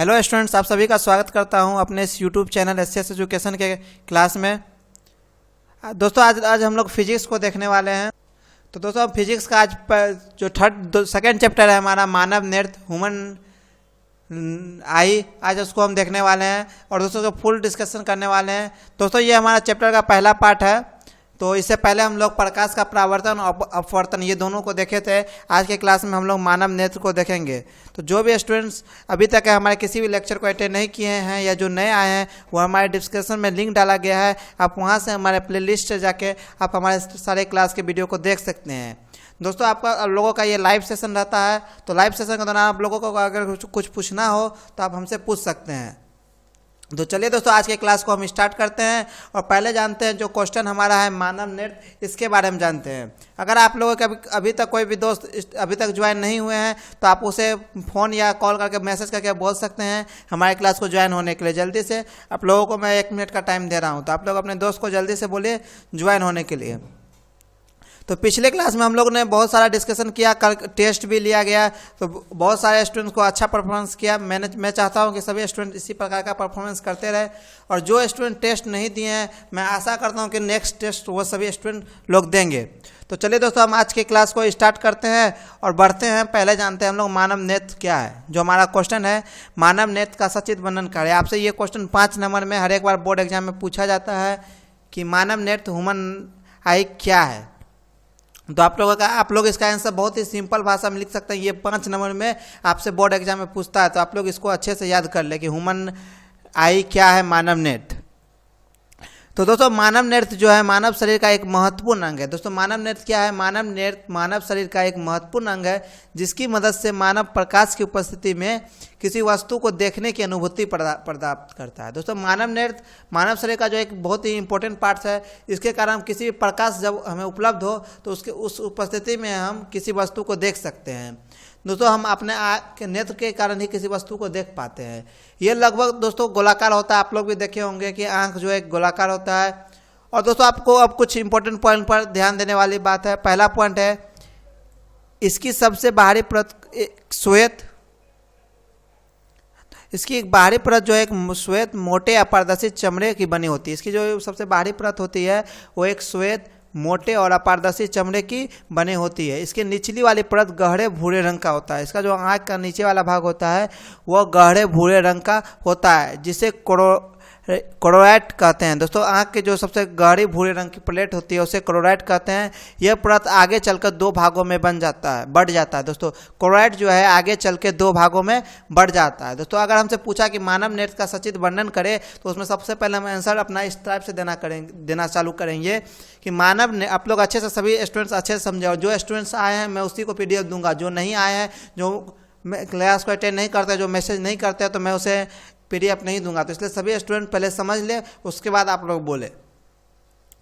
Hello students, आप सभी का स्वागत करता हूं अपने इस यूट्यूब चैनल एसएस एजुकेशन के क्लास में। दोस्तों आज हम लोग फिजिक्स को देखने वाले हैं। तो दोस्तों फिजिक्स का जो सेकेंड चैप्टर है हमारा मानव नृत्य ह्यूमन आई, आज उसको हम देखने वाले हैं और दोस्तों जो फुल डिस्कशन करने वाले हैं। दोस्तों ये हमारा चैप्टर का पहला पार्ट है। तो इससे पहले हम लोग प्रकाश का परावर्तन और अपवर्तन ये दोनों को देखे थे। आज के क्लास में हम लोग मानव नेत्र को देखेंगे। तो जो भी स्टूडेंट्स अभी तक हमारे किसी भी लेक्चर को अटेंड नहीं किए हैं या जो नए आए हैं, वो हमारे डिस्क्रिप्शन में लिंक डाला गया है। आप वहां से हमारे प्लेलिस्ट से जाके आप हमारे सारे क्लास के वीडियो को देख सकते हैं। दोस्तों आप लोगों का ये लाइव सेशन रहता है, तो लाइव सेशन के दौरान आप लोगों को अगर कुछ पूछना हो तो आप हमसे पूछ सकते हैं। तो चलिए दोस्तों आज के क्लास को हम स्टार्ट करते हैं और पहले जानते हैं जो क्वेश्चन हमारा है मानव नृत्य, इसके बारे में जानते हैं। अगर आप लोगों के अभी तक कोई भी दोस्त अभी तक ज्वाइन नहीं हुए हैं तो आप उसे फ़ोन या कॉल करके मैसेज करके बोल सकते हैं हमारे क्लास को ज्वाइन होने के लिए। जल्दी से आप लोगों को मैं 1 मिनट का टाइम दे रहा हूँ, तो आप लोग अपने दोस्त को जल्दी से बोलिए ज्वाइन होने के लिए। तो पिछले क्लास में हम लोग ने बहुत सारा डिस्कशन किया, कल टेस्ट भी लिया गया, तो बहुत सारे स्टूडेंट्स को अच्छा परफॉर्मेंस किया। मैं चाहता हूं कि सभी स्टूडेंट इसी प्रकार का परफॉर्मेंस करते रहे। और जो स्टूडेंट टेस्ट नहीं दिए हैं, मैं आशा करता हूं कि नेक्स्ट टेस्ट वो सभी स्टूडेंट लोग देंगे। तो चलिए दोस्तों हम आज के क्लास को स्टार्ट करते हैं और बढ़ते हैं। पहले जानते हैं हम लोग मानव नेत्र क्या है। जो हमारा क्वेश्चन है मानव नेत्र का सचित्र वर्णन करें। आपसे ये क्वेश्चन 5 नंबर में हर एक बार बोर्ड एग्जाम में पूछा जाता है कि मानव नेत्र ह्यूमन आई क्या है। तो आप लोग इसका आंसर बहुत ही सिंपल भाषा में लिख सकते हैं। ये 5 नंबर में आपसे बोर्ड एग्जाम में पूछता है, तो आप लोग इसको अच्छे से याद कर ले कि ह्यूमन आई क्या है, मानव नेत्र। तो दोस्तों मानव नृत्य जो है मानव शरीर का एक महत्वपूर्ण अंग है। दोस्तों मानव नृत्य क्या है? मानव नृत्य मानव शरीर का एक महत्वपूर्ण अंग है जिसकी मदद से मानव प्रकाश की उपस्थिति में किसी वस्तु को देखने की अनुभूति प्राप्त करता है। दोस्तों मानव नृत्य मानव शरीर का जो एक बहुत ही इंपॉर्टेंट पार्ट है। इसके कारण हम किसी भी प्रकाश जब हमें उपलब्ध हो तो उस उपस्थिति में हम किसी वस्तु को देख सकते हैं। दोस्तों हम अपने आँख के नेत्र के कारण ही किसी वस्तु को देख पाते हैं। ये लगभग दोस्तों गोलाकार होता है। आप लोग भी देखे होंगे कि आँख जो है गोलाकार होता है। और दोस्तों आपको अब कुछ इंपॉर्टेंट पॉइंट पर ध्यान देने वाली बात है। पहला पॉइंट है इसकी सबसे बाहरी परत श्वेत, इसकी एक बाहरी परत जो है एक श्वेत मोटे अपारदर्शी चमड़े की बनी होती है। इसकी जो सबसे बाहरी परत होती है वो एक श्वेत मोटे और अपारदर्शी चमड़े की बनी होती है। इसकी निचली वाली परत गहरे भूरे रंग का होता है। इसका जो आँख का नीचे वाला भाग होता है वह गहरे भूरे रंग का होता है, जिसे क्रोरैट कहते हैं। दोस्तों आँख के जो सबसे गहरी भूरे रंग की प्लेट होती है उसे क्रोरैट कहते हैं। यह परत आगे चलकर 2 भागों में बढ़ जाता है। दोस्तों क्रोरैट जो है आगे चल के 2 भागों में बढ़ जाता है। दोस्तों अगर हमसे पूछा कि मानव नृत्य का सचित्र वर्णन करें तो उसमें सबसे पहले हम आंसर अपना इस टाइप से देना चालू करेंगे कि मानव ने आप लोग अच्छे से सभी स्टूडेंट्स अच्छे से समझे। और जो स्टूडेंट्स आए हैं मैं उसी को PDF दूंगा। जो नहीं आए हैं, जो क्लास को अटेंड नहीं करते, जो मैसेज नहीं करते, तो मैं उसे PDF नहीं दूंगा। तो इसलिए सभी स्टूडेंट पहले समझ ले, उसके बाद आप लोग बोले।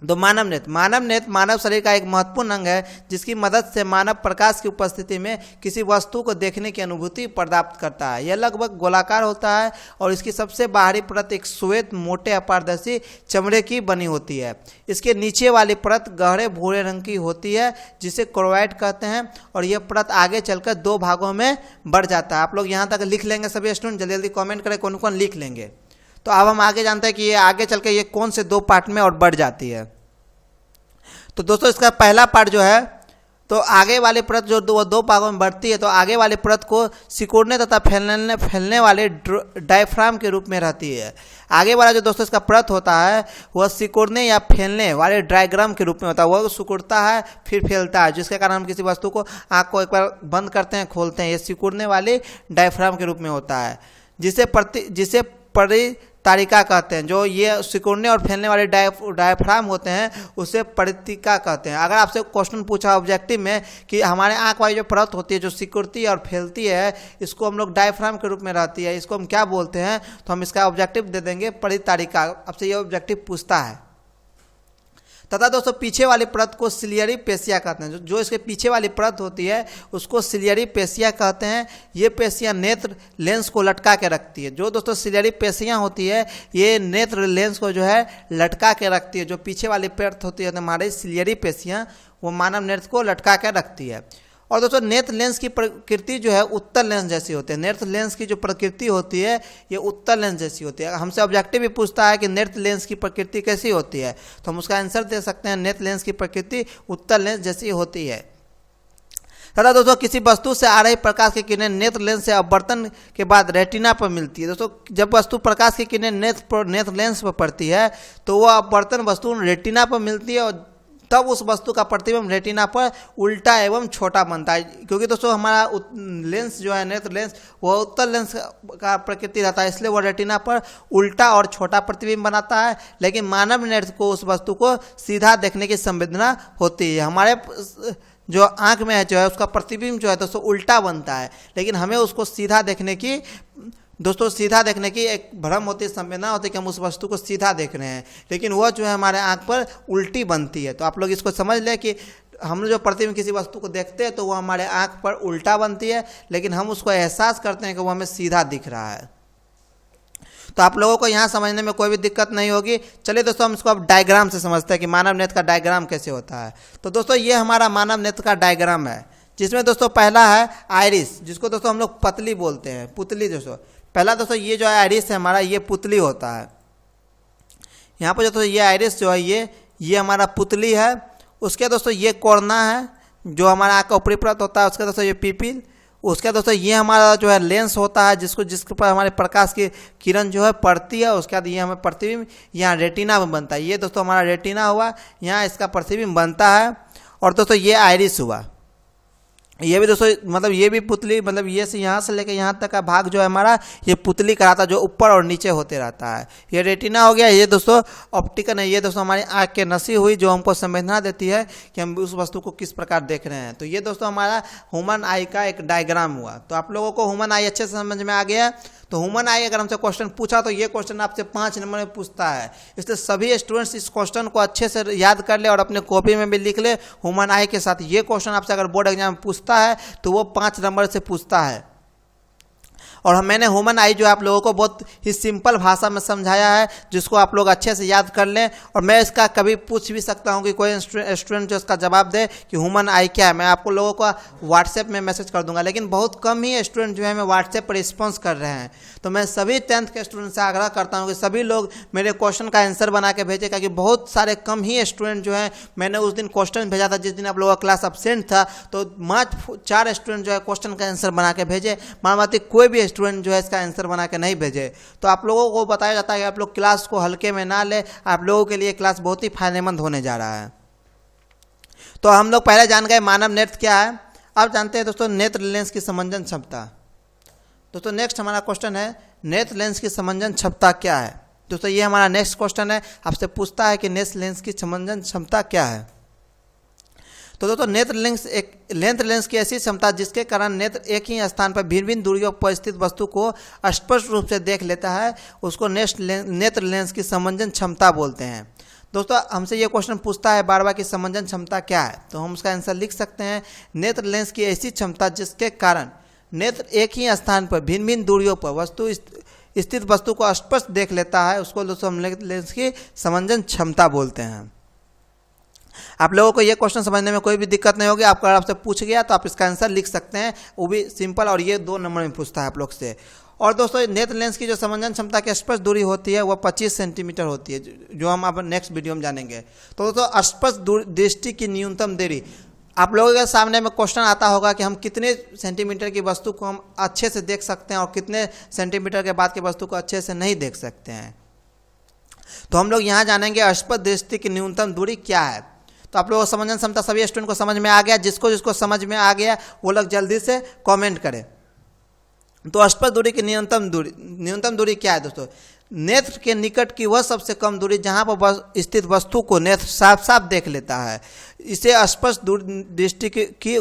तो मानव नृत्य मानव शरीर का एक महत्वपूर्ण अंग है जिसकी मदद से मानव प्रकाश की उपस्थिति में किसी वस्तु को देखने की अनुभूति प्राप्त करता है। यह लगभग गोलाकार होता है और इसकी सबसे बाहरी परत एक श्वेत मोटे अपारदर्शी चमड़े की बनी होती है। इसके नीचे वाली परत गहरे भूरे रंग की होती है जिसे क्रोरैट कहते हैं। और यह परत आगे चलकर 2 भागों में बढ़ जाता है। आप लोग यहाँ तक लिख लेंगे सभी स्टूडेंट, जल्दी जल्दी कॉमेंट करें कौन कौन लिख लेंगे। तो अब हम आगे जानते हैं कि ये आगे चल के ये कौन से 2 पार्ट में और बढ़ जाती है। तो दोस्तों इसका पहला पार्ट जो है, तो आगे वाली परत जो 2 भागों में बढ़ती है, तो आगे वाली परत को सिकुड़ने तथा फैलने वाले डायफ्राम के रूप में रहती है। आगे वाला जो दोस्तों इसका परत होता है वह सिकुड़ने या फैलने वाले डायग्राम के रूप में होता है। वह सिकुड़ता है फिर फैलता है, जिसके कारण हम किसी वस्तु को आँख को एक बार बंद करते हैं खोलते हैं। ये सिकुड़ने वाले डायफ्राम के रूप में होता है, जिसे परितारिका कहते हैं। जो ये सिकुड़ने और फैलने वाले डायफ्राम होते हैं उसे परितारिका कहते हैं। अगर आपसे क्वेश्चन पूछा ऑब्जेक्टिव में कि हमारे आँख वाली जो परत होती है जो सिकुड़ती है और फैलती है, इसको हम लोग डायफ्राम के रूप में रहती है, इसको हम क्या बोलते हैं, तो हम इसका ऑब्जेक्टिव दे देंगे परितारिका। आपसे ये ऑब्जेक्टिव पूछता है। तथा दोस्तों पीछे वाली परत को सिलियरी पेशिया कहते हैं। जो इसके पीछे वाली परत होती है उसको सिलियरी पेशिया कहते हैं। ये पेशियाँ नेत्र लेंस को लटका के रखती है। जो दोस्तों सिलियरी पेशियाँ होती है ये नेत्र लेंस को जो है लटका के रखती है। जो पीछे वाली परत होती है हमारी सिलियरी पेशियाँ, वो मानव नेत्र को लटका के रखती है। और दोस्तों नेत्र लेंस की प्रकृति जो है उत्तल लेंस जैसी होती है। नेत्र लेंस की जो प्रकृति होती है ये उत्तल लेंस जैसी होती है। हमसे ऑब्जेक्टिव भी पूछता है कि नेत्र लेंस की प्रकृति कैसी होती है, तो हम उसका आंसर दे सकते हैं नेत्र लेंस की प्रकृति उत्तल लेंस जैसी होती है। तथा दोस्तों किसी वस्तु से आ रही प्रकाश की किरणें नेत्र लेंस से अपवर्तन के बाद रेटिना पर मिलती है। दोस्तों जब वस्तु प्रकाश की किरणें नेत्र लेंस पर पड़ती है तो वह अपवर्तन वस्तु रेटिना पर मिलती है और तब उस वस्तु का प्रतिबिंब रेटिना पर उल्टा एवं छोटा बनता है। क्योंकि दोस्तों हमारा लेंस जो है नेत्र लेंस वह उत्तल लेंस का प्रकृति रहता है, इसलिए वह रेटिना पर उल्टा और छोटा प्रतिबिंब बनाता है। लेकिन मानव नेत्र को उस वस्तु को सीधा देखने की संवेदना होती है। हमारे जो आँख में है जो है उसका प्रतिबिंब जो है दोस्तों उल्टा बनता है, लेकिन हमें उसको सीधा देखने की एक भ्रम होती है, संवेदना होती है कि हम उस वस्तु को सीधा देख रहे हैं, लेकिन वह जो है हमारे आँख पर उल्टी बनती है। तो आप लोग इसको समझ लें कि हम जो प्रतिबिंब किसी वस्तु को देखते हैं तो वह हमारे आँख पर उल्टा बनती है, लेकिन हम उसको एहसास करते हैं कि वह हमें सीधा दिख रहा है। तो आप लोगों को यहाँ समझने में कोई भी दिक्कत नहीं होगी। चलिए दोस्तों हम इसको अब डायग्राम से समझते हैं कि मानव नेत्र का डायग्राम कैसे होता है। तो दोस्तों ये हमारा मानव नेत्र का डायग्राम है, जिसमें दोस्तों पहला है आइरिस, जिसको दोस्तों हम लोग पतली बोलते हैं, पुतली। दोस्तों पहला दोस्तों ये जो आइरिस है हमारा ये पुतली होता है। यहाँ पर दोस्तों ये आइरिस जो है ये हमारा पुतली है। उसके दोस्तों ये कोर्ना है जो हमारा आँख का ऊपरी परत होता है। उसके दोस्तों ये पीपिल। उसके दोस्तों ये हमारा जो है लेंस होता है जिसके पर हमारे प्रकाश की किरण जो है पड़ती है। उसके बाद ये हमें प्रतिबिंब यहाँ रेटिना में बनता है। ये दोस्तों हमारा रेटिना हुआ, यहाँ इसका प्रतिबिंब बनता है। और दोस्तों ये आइरिस हुआ, ये भी दोस्तों मतलब ये भी पुतली, मतलब ये से यहाँ से लेकर यहाँ तक का भाग जो है हमारा ये पुतली का रहता है, जो ऊपर और नीचे होते रहता है। ये रेटिना हो गया। ये दोस्तों ऑप्टिकल है, ये दोस्तों हमारी आँख के नसी हुई जो हमको संवेदना देती है कि हम उस वस्तु को किस प्रकार देख रहे हैं। तो ये दोस्तों हमारा ह्यूमन आई का एक डायग्राम हुआ। तो आप लोगों को ह्यूमन आई अच्छे से समझ में आ गया। तो ह्यूमन आई अगर हमसे क्वेश्चन पूछा तो ये क्वेश्चन आपसे 5 नंबर में पूछता है, इसलिए सभी स्टूडेंट्स इस क्वेश्चन को अच्छे से याद कर ले और अपने कॉपी में भी लिख ले। ह्यूमन आई के साथ ये क्वेश्चन आपसे अगर बोर्ड एग्जाम में पूछता है तो वो 5 नंबर से पूछता है। और मैंने ह्यूमन आई जो आप लोगों को बहुत ही सिंपल भाषा में समझाया है, जिसको आप लोग अच्छे से याद कर लें। और मैं इसका कभी पूछ भी सकता हूं कि कोई स्टूडेंट जो इसका जवाब दे कि ह्यूमन आई क्या है, मैं आपको लोगों को व्हाट्सएप में मैसेज कर दूंगा। लेकिन बहुत कम ही स्टूडेंट जो है हमें व्हाट्सएप पर रिस्पॉन्स कर रहे हैं। तो मैं सभी 10th के स्टूडेंट से आग्रह करता हूँ कि सभी लोग मेरे क्वेश्चन का आंसर बना के भेजें, क्योंकि बहुत सारे कम ही स्टूडेंट जो हैं, मैंने उस दिन क्वेश्चन भेजा था जिस दिन आप लोगों का क्लास एब्सेंट था, तो मात्र 4 स्टूडेंट जो है क्वेश्चन का आंसर बना के भेजे। मानवाती कोई भी स्टूडेंट जो है इसका आंसर बना के नहीं भेजे। तो आप लोगों को बताया जाता है कि आप लोग क्लास को हल्के में ना ले, आप लोगों के लिए क्लास बहुत ही फायदेमंद होने जा रहा है। तो हम लोग पहले जान गए मानव नेत्र क्या है। अब जानते हैं दोस्तों नेत्र लेंस की समंजन क्षमता। दोस्तों नेक्स्ट हमारा क्वेश्चन है नेत्र लेंस की समंजन क्षमता क्या है। दोस्तों ये हमारा नेक्स्ट क्वेश्चन है, आपसे पूछता है कि नेत्र लेंस की समंजन क्षमता क्या है। तो दोस्तों नेत्र लेंस की ऐसी क्षमता जिसके कारण नेत्र एक ही स्थान पर भिन्न भिन्न दूरियों पर स्थित वस्तु को स्पष्ट रूप से देख लेता है, उसको नेत्र लेंस की समंजन क्षमता बोलते हैं। दोस्तों हमसे ये क्वेश्चन पूछता है बार बार कि समंजन क्षमता क्या है, तो हम उसका आंसर लिख सकते हैं नेत्र लेंस की ऐसी क्षमता जिसके कारण नेत्र एक ही स्थान पर भिन्न भिन्न दूरियों पर स्थित वस्तु को स्पष्ट देख लेता है, उसको दोस्तों हम नेत्र लेंस की समंजन क्षमता बोलते हैं। आप लोगों को ये क्वेश्चन समझने में कोई भी दिक्कत नहीं होगी। आपसे पूछ गया तो आप इसका आंसर लिख सकते हैं, वो भी सिंपल, और ये 2 नंबर में पूछता है आप लोग से। और दोस्तों नेत्र लेंस की जो समंजन क्षमता की स्पष्ट दूरी होती है वह 25 सेंटीमीटर होती है, जो हम अब नेक्स्ट वीडियो में जानेंगे। तो दोस्तों स्पष्ट दृष्टि की न्यूनतम दूरी, आप लोगों के सामने में क्वेश्चन आता होगा कि हम कितने सेंटीमीटर की वस्तु को हम अच्छे से देख सकते हैं और कितने सेंटीमीटर के बाद की वस्तु को अच्छे से नहीं देख सकते हैं। तो हम लोग यहाँ जानेंगे स्पष्ट दृष्टि की न्यूनतम दूरी क्या है। तो आप लोगों को समंजन क्षमता सभी स्टूडेंट को समझ में आ गया। जिसको समझ में आ गया वो लोग जल्दी से कमेंट करें। तो स्पष्ट दूरी की न्यूनतम दूरी क्या है दोस्तों? नेत्र के निकट की वह सबसे कम दूरी जहां पर स्थित वस्तु को नेत्र साफ साफ देख लेता है, इसे स्पष्ट दृष्टि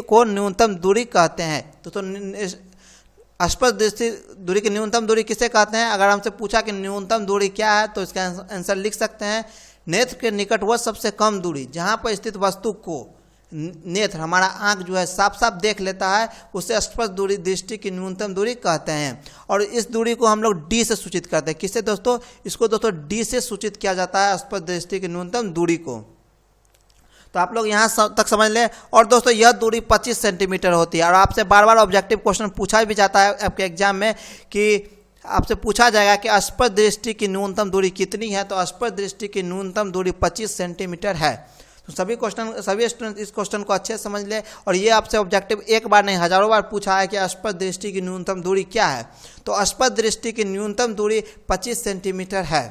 को न्यूनतम दूरी कहते हैं। तो स्पष्ट दृष्टि दूरी की न्यूनतम दूरी किसे कहते हैं? अगर हमसे पूछा कि न्यूनतम दूरी क्या है तो इसका आंसर लिख सकते हैं नेत्र के निकट वह सबसे कम दूरी जहां पर स्थित वस्तु को नेत्र हमारा आंख जो है साफ साफ देख लेता है, उसे स्पष्ट दूरी दृष्टि की न्यूनतम दूरी कहते हैं। और इस दूरी को हम लोग डी से सूचित करते हैं। किससे दोस्तों? इसको दोस्तों डी से सूचित किया जाता है स्पष्ट दृष्टि की न्यूनतम दूरी को। तो आप लोग यहाँ तक समझ लें। और दोस्तों यह दूरी 25 सेंटीमीटर होती है। और आपसे बार बार ऑब्जेक्टिव क्वेश्चन पूछा भी जाता है आपके एग्जाम में कि आपसे पूछा जाएगा कि अस्पष्ट दृष्टि की न्यूनतम दूरी कितनी है। तो अस्पष्ट दृष्टि की न्यूनतम दूरी 25 सेंटीमीटर है। तो सभी स्टूडेंट इस क्वेश्चन को अच्छे से समझ ले। और ये आपसे ऑब्जेक्टिव एक बार नहीं हजारों बार पूछा है कि अस्पष्ट दृष्टि की न्यूनतम दूरी क्या है। तो अस्पष्ट दृष्टि की न्यूनतम दूरी 25 सेंटीमीटर है।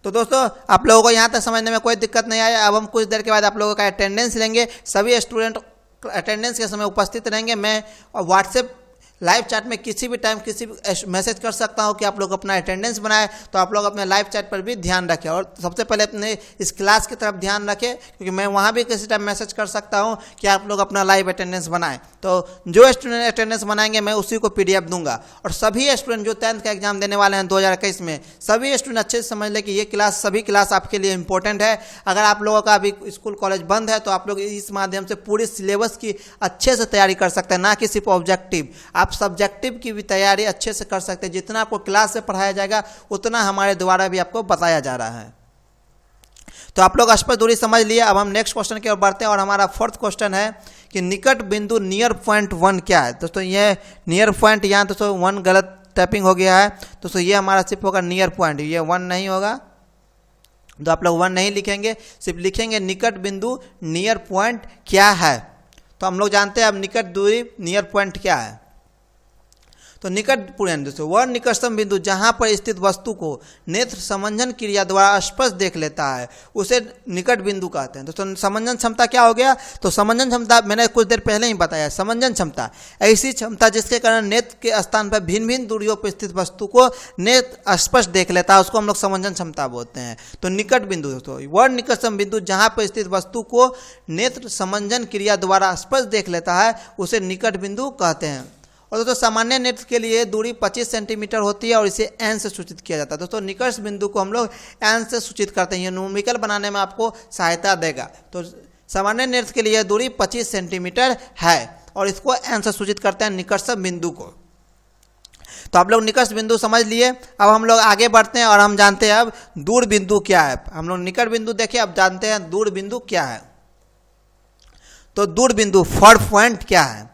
तो दोस्तों आप लोगों को यहाँ तक समझने में कोई दिक्कत नहीं आया। अब हम कुछ देर के बाद आप लोगों का अटेंडेंस लेंगे। सभी स्टूडेंट अटेंडेंस के समय उपस्थित रहेंगे। मैं व्हाट्सएप लाइव चैट में किसी भी टाइम किसी भी मैसेज कर सकता हूं कि आप लोग अपना अटेंडेंस बनाएं। तो आप लोग अपने लाइव चैट पर भी ध्यान रखें। और सबसे पहले अपने इस क्लास की तरफ ध्यान रखें, क्योंकि मैं वहां भी किसी टाइम मैसेज कर सकता हूं कि आप लोग अपना लाइव अटेंडेंस बनाएं। तो जो स्टूडेंट अटेंडेंस बनाएंगे मैं उसी को PDF दूंगा। और सभी स्टूडेंट जो 10th का एग्जाम देने वाले हैं 2021 में, सभी स्टूडेंट अच्छे से समझ लें कि ये क्लास सभी क्लास आपके लिए इंपॉर्टेंट है। अगर आप लोगों का अभी स्कूल कॉलेज बंद है तो आप लोग इस माध्यम से पूरी सिलेबस की अच्छे से तैयारी कर सकते हैं, ना कि सिर्फ ऑब्जेक्टिव। आप सब्जेक्टिव की भी तैयारी अच्छे से कर सकते हैं। जितना आपको क्लास से पढ़ाया जाएगा उतना हमारे द्वारा भी आपको बताया जा रहा है। तो आप लोग अस्पष्ट दूरी समझ लिए। अब हम नेक्स्ट क्वेश्चन की ओर बढ़ते हैं। और हमारा 4th क्वेश्चन है कि निकट बिंदु नियर पॉइंट 1 क्या है। दोस्तों ये नियर पॉइंट, यहाँ दोस्तों 1 गलत टाइपिंग हो गया है। दोस्तों ये हमारा सिर्फ होगा नियर पॉइंट, ये 1 नहीं होगा। तो आप लोग 1 नहीं लिखेंगे, सिर्फ लिखेंगे निकट बिंदु नियर पॉइंट क्या है। तो हम लोग जानते हैं अब निकट दूरी नियर पॉइंट क्या है। तो निकट पूर्ण दोस्तों वह निकटतम बिंदु जहां पर स्थित वस्तु को नेत्र समंजन क्रिया द्वारा स्पष्ट देख लेता है उसे निकट बिंदु कहते हैं। दोस्तों समंजन क्षमता क्या हो गया। तो समंजन क्षमता मैंने कुछ देर पहले ही बताया। समंजन क्षमता ऐसी क्षमता जिसके कारण नेत्र के स्थान पर भिन्न भिन्न दूरियों पर स्थित वस्तु को नेत्र स्पष्ट देख लेता है, उसको हम लोग समंजन क्षमता बोलते हैं। तो निकट बिंदु दोस्तों वह निकटतम बिंदु जहां पर स्थित वस्तु को नेत्र समंजन क्रिया द्वारा स्पष्ट देख लेता है उसे निकट बिंदु कहते हैं। और दोस्तों सामान्य नेत्र के लिए दूरी 25 सेंटीमीटर होती है और इसे n से सूचित किया जाता है। दोस्तों निकट बिंदु को हम लोग n से सूचित करते हैं। ये न्यूमेरिकल बनाने में आपको सहायता देगा। तो सामान्य नेत्र के लिए दूरी 25 सेंटीमीटर है और इसको n से सूचित करते हैं निकटतम बिंदु को। तो आप लोग निकट बिंदु समझ लिए। अब हम लोग आगे बढ़ते हैं और हम जानते हैं अब दूर बिंदु क्या है। हम लोग निकट बिंदु देखे, अब जानते हैं दूर बिंदु क्या है। तो दूर बिंदु फार पॉइंट क्या है।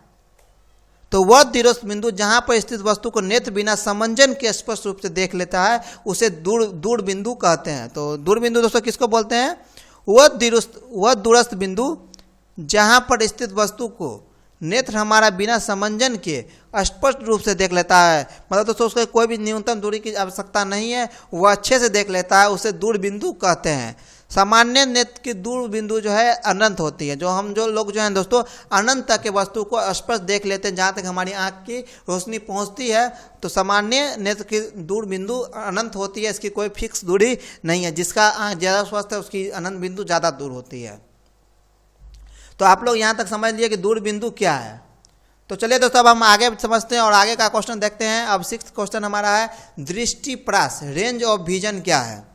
तो वह दूरस्थ बिंदु जहां पर स्थित वस्तु को नेत्र बिना समंजन के स्पष्ट रूप से देख लेता है उसे दूर बिंदु कहते हैं। तो दूर बिंदु दोस्तों किसको बोलते हैं। वह दूरस्थ बिंदु जहां पर स्थित वस्तु को नेत्र हमारा बिना समंजन के स्पष्ट रूप से देख लेता है। मतलब दोस्तों उसको कोई भी न्यूनतम दूरी की आवश्यकता नहीं है, वह अच्छे से देख लेता है, उसे दूर बिंदु कहते हैं। सामान्य नेत्र की दूर बिंदु जो है अनंत होती है। जो लोग जो हैं दोस्तों अनंत तक के वस्तु को स्पष्ट देख लेते हैं, जहाँ तक हमारी आंख की रोशनी पहुँचती है। तो सामान्य नेत्र की दूर बिंदु अनंत होती है, इसकी कोई फिक्स दूरी नहीं है। जिसका आंख ज़्यादा स्वस्थ है उसकी अनंत बिंदु ज़्यादा दूर होती है। तो आप लोग यहाँ तक समझ लिए कि दूर बिंदु क्या है। तो चलिए दोस्तों अब हम आगे समझते हैं और आगे का क्वेश्चन देखते हैं। अब 6th क्वेश्चन हमारा है दृष्टिपरास रेंज ऑफ विजन क्या है।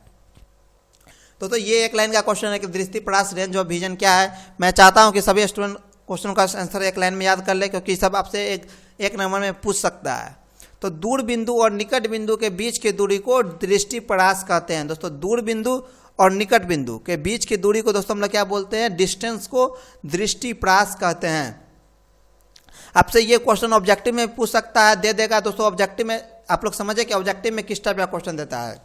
तो ये एक लाइन का क्वेश्चन है कि दृष्टिपरास रेंज ऑफ विजन क्या है। मैं चाहता हूं कि सभी स्टूडेंट क्वेश्चन का आंसर एक लाइन में याद कर ले, क्योंकि सब आपसे एक नंबर में पूछ सकता है। तो दूर बिंदु और निकट बिंदु के बीच की दूरी को दृष्टिपरास कहते हैं। दोस्तों दूर बिंदु और निकट बिंदु के बीच की दूरी को दोस्तों हम लोग क्या बोलते हैं, डिस्टेंस को दृष्टिपरास कहते हैं। आपसे ये क्वेश्चन ऑब्जेक्टिव में पूछ सकता है, दे देगा दोस्तों। ऑब्जेक्टिव में आप लोग समझे कि ऑब्जेक्टिव में किस टाइप का क्वेश्चन देता है।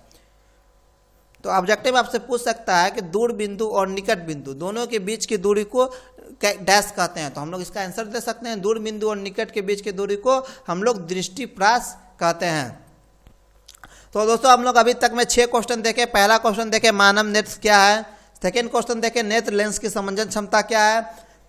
तो ऑब्जेक्टिव आपसे पूछ सकता है कि दूर बिंदु और निकट बिंदु दोनों के बीच की दूरी को डैश कहते हैं। तो हम लोग इसका आंसर दे सकते हैं, दूर बिंदु और निकट के बीच की दूरी को हम लोग दृष्टिपरास कहते हैं। तो दोस्तों हम लोग अभी तक में 6 क्वेश्चन देखे। पहला क्वेश्चन देखे मानव नेत्र क्या है। सेकेंड क्वेश्चन देखे नेत्र लेंस की समंजन क्षमता क्या है।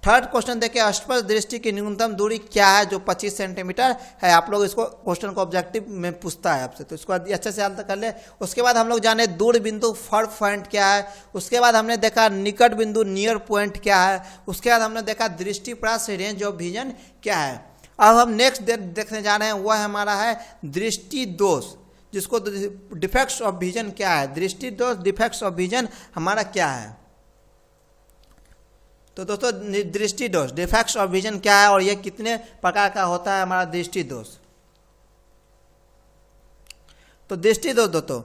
थर्ड क्वेश्चन देखे स्पष्ट दृष्टि की न्यूनतम दूरी क्या है, जो 25 सेंटीमीटर है। आप लोग इसको क्वेश्चन को ऑब्जेक्टिव में पूछता है आपसे, तो इसको अच्छे से हल कर ले। उसके बाद हम लोग जाने दूर बिंदु फार पॉइंट क्या है। उसके बाद हमने देखा निकट बिंदु नियर पॉइंट क्या है। उसके बाद हमने देखा दृष्टिपरास रेंज ऑफ विजन क्या है। अब हम नेक्स्ट देखने जा रहे हैं, वह हमारा है दृष्टि दोष, जिसको डिफेक्ट्स ऑफ विजन क्या है। दृष्टि दोष डिफेक्ट्स ऑफ विजन हमारा क्या है। तो दोस्तों दृष्टि दोष डिफेक्ट्स ऑफ विजन क्या है और यह कितने प्रकार का होता है हमारा दृष्टि दोष। तो दृष्टि दोष दोस्तों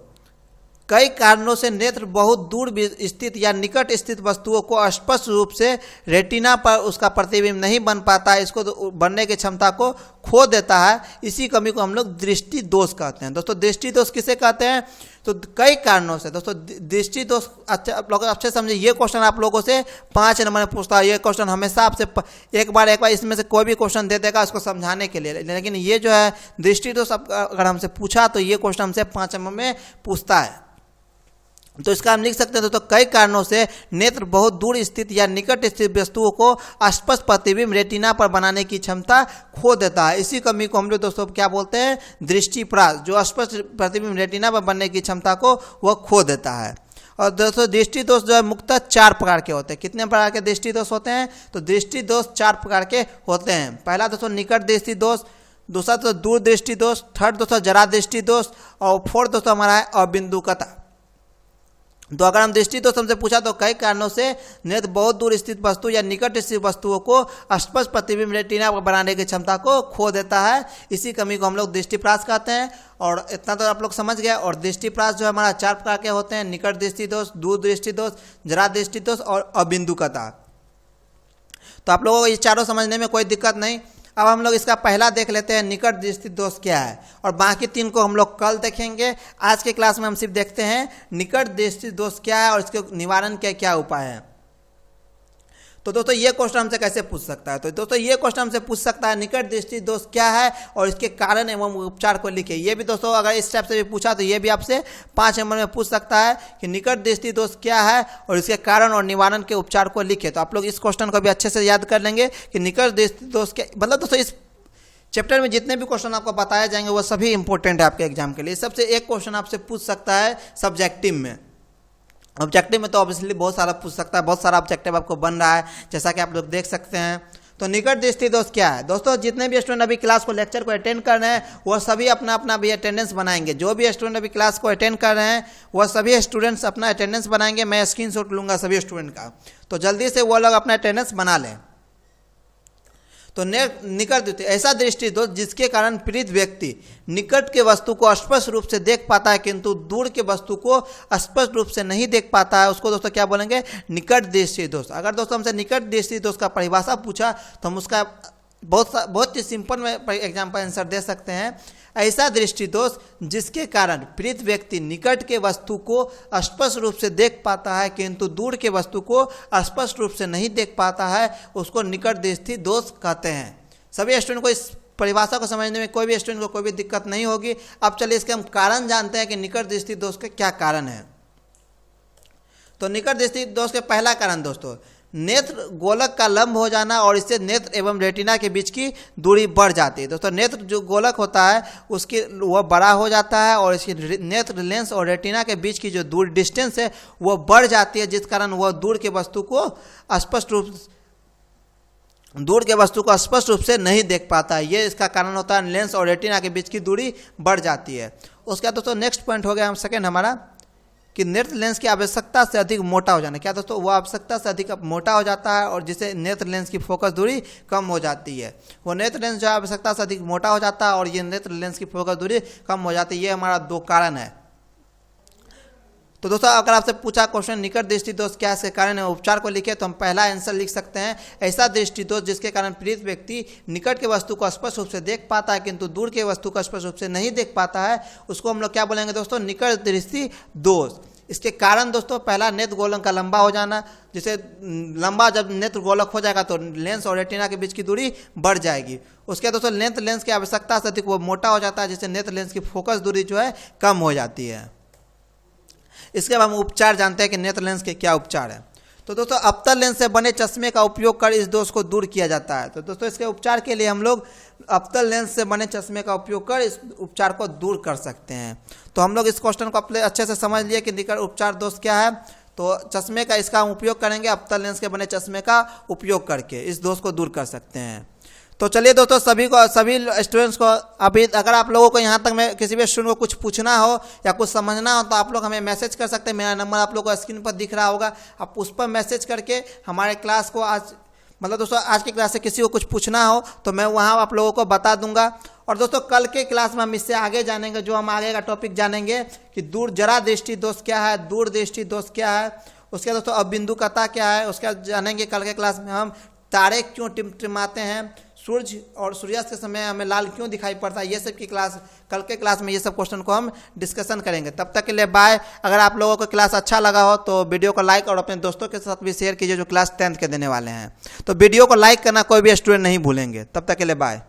कई कारणों से नेत्र बहुत दूर स्थित या निकट स्थित वस्तुओं को स्पष्ट रूप से रेटिना पर उसका प्रतिबिंब नहीं बन पाता है, इसको बनने की क्षमता को खो देता है। इसी कमी को हम लोग दृष्टि दोष कहते हैं। दोस्तों दृष्टि दोष किसे कहते हैं? तो कई कारणों से दोस्तों दृष्टि दोष, अच्छा आप लोग अच्छे समझे, ये क्वेश्चन आप लोगों से 5 नंबर में पूछता है। ये क्वेश्चन हमेशा आपसे एक बार इसमें से कोई भी क्वेश्चन दे देगा उसको समझाने के लिए, लेकिन ये जो है दृष्टि दोष अगर हमसे पूछा तो ये क्वेश्चन हमसे 5 नंबर में पूछता है। तो इसका हम लिख सकते हैं दोस्तों, कई कारणों से नेत्र बहुत दूर स्थित या निकट स्थित वस्तुओं को स्पष्ट प्रतिबिंब रेटिना पर बनाने की क्षमता खो देता है। इसी कमी को हम लोग दोस्तों क्या बोलते हैं? दृष्टिप्रास। जो स्पष्ट प्रतिबिंब रेटिना पर बनने की क्षमता को वह खो देता है। और दोस्तों दृष्टि दोष जो है मुख्यतः 4 प्रकार के होते हैं। कितने प्रकार के दृष्टि दोष होते हैं? तो दृष्टि दोष 4 प्रकार के होते हैं। पहला दोस्तों निकट दृष्टि दोष, दूसरा दोस्तों दूर दृष्टि दोष, थर्ड दोस्तों जरा दृष्टि दोष, और फोर्थ दोस्तों हमारा है अबिंदुकता। तो अगर हम दृष्टि दोष हमसे पूछा तो कई कारणों से नेत्र बहुत दूर स्थित वस्तु या निकट स्थित वस्तुओं को स्पष्ट प्रतिबिंब रेटिना पर बनाने की क्षमता को खो देता है। इसी कमी को हम लोग दृष्टिप्रास कहते हैं। और इतना तो आप लोग समझ गए। और दृष्टिप्रास जो हमारा 4 प्रकार के होते हैं: निकट दृष्टि दोष, दूर दृष्टि दोष, जरा दृष्टि दोष और अबिंदुकता। तो आप लोगों को ये चारों समझने में कोई दिक्कत नहीं। अब हम लोग इसका पहला देख लेते हैं, निकट दृष्टि दोष क्या है, और बाकी 3 को हम लोग कल देखेंगे। आज के क्लास में हम सिर्फ देखते हैं निकट दृष्टि दोष क्या है और इसके निवारण के क्या उपाय है। तो दोस्तों ये क्वेश्चन हमसे कैसे पूछ सकता है? तो दोस्तों ये क्वेश्चन हमसे पूछ सकता है निकट दृष्टि दोष क्या है और इसके कारण एवं उपचार को लिखे। ये भी दोस्तों अगर इस टाइप से भी पूछा तो ये भी आपसे 5 नंबर में पूछ सकता है कि निकट दृष्टि दोष क्या है और इसके कारण और निवारण के उपचार को लिखे। तो आप लोग इस क्वेश्चन को भी अच्छे से याद कर लेंगे कि निकट दृष्टि दोष क्या, मतलब दोस्तों इस चैप्टर में जितने भी क्वेश्चन आपको बताए जाएंगे वो सभी इंपॉर्टेंट है आपके एग्जाम के लिए। सबसे एक क्वेश्चन आपसे पूछ सकता है सब्जेक्टिव में। ऑब्जेक्टिव में तो ऑब्वियसली बहुत सारा पूछ सकता है, बहुत सारा ऑब्जेक्टिव आपको बन रहा है जैसा कि आप लोग देख सकते हैं। तो निकट दृष्टि दोष क्या है? दोस्तों जितने भी स्टूडेंट अभी क्लास को लेक्चर को अटेंड कर रहे हैं वो सभी अपना अपना भी अटेंडेंस बनाएंगे। जो भी स्टूडेंट अभी क्लास को अटेंड कर रहे हैं वह सभी स्टूडेंट्स अपना अटेंडेंस बनाएंगे। मैं स्क्रीनशॉट लूँगा सभी स्टूडेंट का, तो जल्दी से वो लोग अपना अटेंडेंस बना लें। तो निकट दृष्टि ऐसा दृष्टि दोष जिसके कारण पीड़ित व्यक्ति निकट के वस्तु को स्पष्ट रूप से देख पाता है किंतु दूर के वस्तु को स्पष्ट रूप से नहीं देख पाता है, उसको दोस्तों क्या बोलेंगे? निकट दृष्टि दोष। अगर दोस्तों हमसे निकट दृष्टि दोष का परिभाषा पूछा तो हम उसका बहुत ही सिंपल में एग्जाम्पल आंसर दे सकते हैं। ऐसा दृष्टि दोष जिसके कारण पीड़ित व्यक्ति निकट के वस्तु को स्पष्ट रूप से देख पाता है किंतु दूर के वस्तु को स्पष्ट रूप से नहीं देख पाता है, उसको निकट दृष्टि दोष कहते हैं। सभी स्टूडेंट को इस परिभाषा को समझने में कोई भी स्टूडेंट को कोई भी दिक्कत नहीं होगी। अब चलिए इसके हम कारण जानते हैं कि निकट दृष्टि दोष के क्या कारण है। तो निकट दृष्टि दोष के पहला कारण दोस्तों नेत्र गोलक का लंब हो जाना और इससे नेत्र एवं रेटिना के बीच की दूरी बढ़ जाती है। दोस्तों नेत्र जो गोलक होता है उसकी वह बड़ा हो जाता है और इसकी नेत्र लेंस और रेटिना के बीच की जो दूर डिस्टेंस है वह बढ़ जाती है, जिस कारण वह दूर के वस्तु को स्पष्ट रूप से नहीं देख पाता है। ये इसका कारण होता है, लेंस और रेटिना के बीच की दूरी बढ़ जाती है। उसका दोस्तों नेक्स्ट पॉइंट हो गया सेकेंड हमारा कि नेत्र लेंस की आवश्यकता से अधिक मोटा हो जाना। क्या दोस्तों? वो आवश्यकता से अधिक मोटा हो जाता है और जिससे नेत्र लेंस की फोकस दूरी कम हो जाती है। वो नेत्र लेंस जो है आवश्यकता से अधिक मोटा हो जाता है और ये नेत्र लेंस की फोकस दूरी कम हो जाती है। ये हमारा 2 कारण है। तो दोस्तों अगर आपसे पूछा क्वेश्चन निकट दृष्टि दोष क्या इसके कारण है उपचार को लिखे, तो हम पहला आंसर लिख सकते हैं ऐसा दृष्टि दोष जिसके कारण पीड़ित व्यक्ति निकट के वस्तु को स्पष्ट रूप से देख पाता है किंतु दूर के वस्तु को स्पष्ट रूप से नहीं देख पाता है, उसको हम लोग क्या बोलेंगे दोस्तों? निकट दृष्टि दोष। इसके कारण दोस्तों पहला नेत्र गोलक का लंबा हो जाना, जिसे लंबा जब नेत्र गोलक हो जाएगा तो लेंस और रेटिना के बीच की दूरी बढ़ जाएगी। उसके दोस्तों नेत्र लेंस की आवश्यकता से अधिक वो मोटा हो जाता है, जिससे नेत्र लेंस की फोकस दूरी जो है कम हो जाती है। इसके बाद हम उपचार जानते हैं कि नेत्र लेंस के क्या उपचार है। तो दोस्तों अवतल लेंस से बने चश्मे का उपयोग कर इस दोष को दूर किया जाता है। तो दोस्तों इसके उपचार के लिए हम लोग अवतल लेंस से बने चश्मे का उपयोग कर इस उपचार को दूर कर सकते हैं। तो हम लोग इस क्वेश्चन को अपने अच्छे से समझ लिए कि निकट उपचार दोष क्या है। तो चश्मे का इसका हम उपयोग करेंगे, अवतल लेंस के बने चश्मे का उपयोग करके इस दोष को दूर कर सकते हैं। तो चलिए दोस्तों सभी स्टूडेंट्स को अभी अगर आप लोगों को यहाँ तक में किसी भी स्टूडेंट को कुछ पूछना हो या कुछ समझना हो तो आप लोग हमें मैसेज कर सकते हैं। मेरा नंबर आप लोगों को स्क्रीन पर दिख रहा होगा, आप उस पर मैसेज करके हमारे क्लास को आज मतलब दोस्तों आज की क्लास से किसी को कुछ पूछना हो तो मैं वहाँ आप लोगों को बता दूंगा। और दोस्तों कल के क्लास में हम इससे आगे जानेंगे, जो हम आगे का टॉपिक जानेंगे कि जरा दृष्टि दोष क्या है, दूर दृष्टि दोष क्या है, उसके दोस्तों अबिंदुकता क्या है, उसका जानेंगे कल के क्लास में। हम तारे क्यों टिमटिमाते हैं, सूर्य और सूर्यास्त के समय हमें लाल क्यों दिखाई पड़ता है, ये सब की क्लास कल के क्लास में ये सब क्वेश्चन को हम डिस्कशन करेंगे। तब तक के लिए बाय। अगर आप लोगों को क्लास अच्छा लगा हो तो वीडियो को लाइक और अपने दोस्तों के साथ भी शेयर कीजिए जो क्लास 10th के देने वाले हैं। तो वीडियो को लाइक करना कोई भी स्टूडेंट नहीं भूलेंगे। तब तक के लिए बाय।